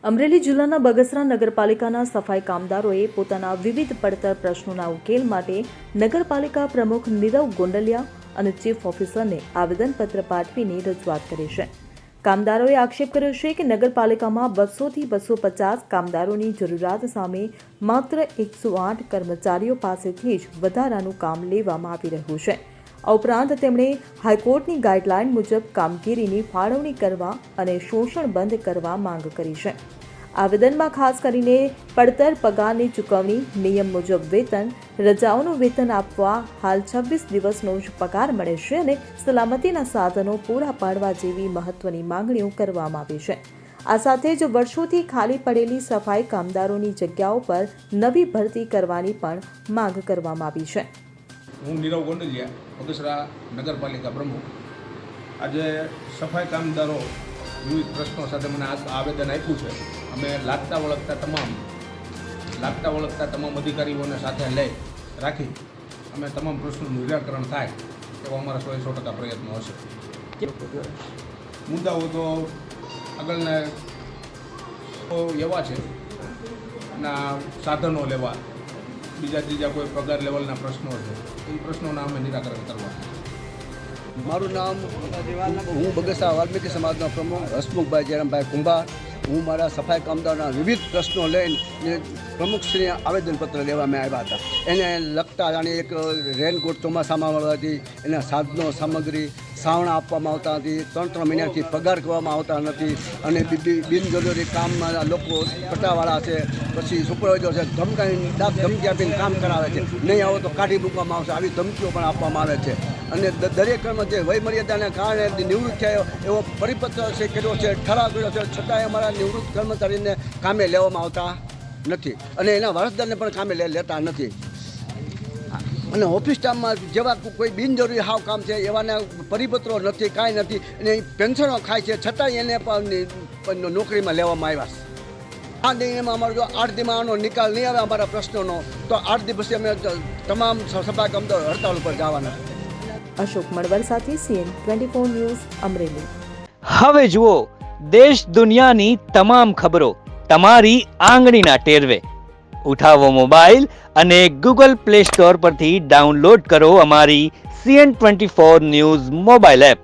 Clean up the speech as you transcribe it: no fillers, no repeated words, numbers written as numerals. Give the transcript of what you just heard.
અમરેલી જિલ્લાના બગસરા નગરપાલિકાના સફાઈ કામદારોએ પોતાના વિવિધ પડતર પ્રશ્નોના ઉકેલ માટે નગરપાલિકા પ્રમુખ નીરવ ગોંડલિયા અને ચીફ ઓફિસરને આવેદનપત્ર પાઠવીને રજૂઆત કરી છે. કામદારોએ આક્ષેપ કર્યો છે કે નગરપાલિકામાં 200 થી 250 કામદારોની જરૂરિયાત સામે માત્ર 108 કર્મચારીઓ પાસેથી જ વધારાનું કામ લેવામાં આવી રહ્યું છે. આ ઉપરાંત તેમણે હાઈકોર્ટની ગાઈડલાઈન મુજબ કામગીરીની ફાળવણી કરવા અને શોષણ બંધ કરવા માંગ કરી છે. આવેદનમાં ખાસ કરીને પડતર પગારની ચૂકવણી, નિયમ મુજબ વેતન, રજાઓનું વેતન આપવા હાલ 26 દિવસનો જ પગાર મળે છે અને સલામતીના સાધનો પૂરા પાડવા જેવી મહત્વની માંગણીઓ કરવામાં આવી છે. આ સાથે જ વર્ષોથી ખાલી પડેલી સફાઈ કામદારોની જગ્યાઓ પર નવી ભરતી કરવાની પણ માંગ કરવામાં આવી છે. હું નીરવ ગોંડલિયા, બગસરા નગરપાલિકા પ્રમુખ. આજે સફાઈ કામદારો વિવિધ પ્રશ્નો સાથે મને આવેદન આપ્યું છે. અમે લાગતા વળગતા તમામ અધિકારીઓને સાથે લઈ રાખી અમે તમામ પ્રશ્નોનું નિરાકરણ થાય એવો અમારા 100% પ્રયત્નો હશે. મુદ્દાઓ તો આગળના એવા છે ના સાધનો લેવા, બીજા ત્રીજા કોઈ પગાર લેવલના પ્રશ્નો છે, એ પ્રશ્નોના અમે નિરાકરણ કરવા. મારું નામ હું બગસરા વાલ્મીકી સમાજના પ્રમુખ હસમુખભાઈ જયરામભાઈ કુંભાર. હું મારા સફાઈ કામદારોના વિવિધ પ્રશ્નો લઈને પ્રમુખશ્રીને આવેદનપત્ર લેવા મેં આવ્યા હતા. એને લગતા જાણે એક રેનકોટ ચોમાસામાં મળવાથી એના સાધનો સામગ્રી સાવણા આપવામાં આવતા નથી, 3 મહિનાથી પગાર કરવામાં આવતા નથી અને બિનજરૂરી કામમાં લોકો પટાવાળા છે, પછી સુપરવાઇઝર છે, ધમકી આપીને કામ કરાવે છે. નહીં આવો તો કાઢી મૂકવામાં આવશે, આવી ધમકીઓ પણ આપવામાં આવે છે. અને દરેક કર્મચારી વયમર્યાદાને કારણે નિવૃત્ત થયો એવો પરિપત્ર છે કર્યો છે, ઠરાવ કર્યો છે, છતાંય અમારા નિવૃત્ત કર્મચારીને કામે લેવામાં આવતા નથી અને એના વારસદારને પણ કામે લેતા નથી. અને ઓફિસ સ્ટાફમાં જેવા કોઈ બિનજરૂરી હાવ કામ છે એવાના પરિપત્રો નથી, કાંઈ નથી. અને પેન્શનો ખાય છે છતાંય એને પણ નોકરીમાં લેવામાં આવ્યા છે. આ નિર્ણયમાં અમારો જો 8 દીમાં આનો નિકાલ નહીં આવે અમારા પ્રશ્નોનો, તો 8 દી પછી અમે તમામ સફાઈ કામદારો હડતાળ ઉપર જવાના. અશોક મડવર સાથે CN24 ન્યૂઝ અમરેલી. હવે જુઓ દેશ દુનિયાની તમામ ખબરો તમારી આંગળીના ટેરવે. ઉઠાવો મોબાઈલ અને Google Play Store પરથી ડાઉનલોડ કરો અમારી CN24 ન્યૂઝ મોબાઈલ એપ.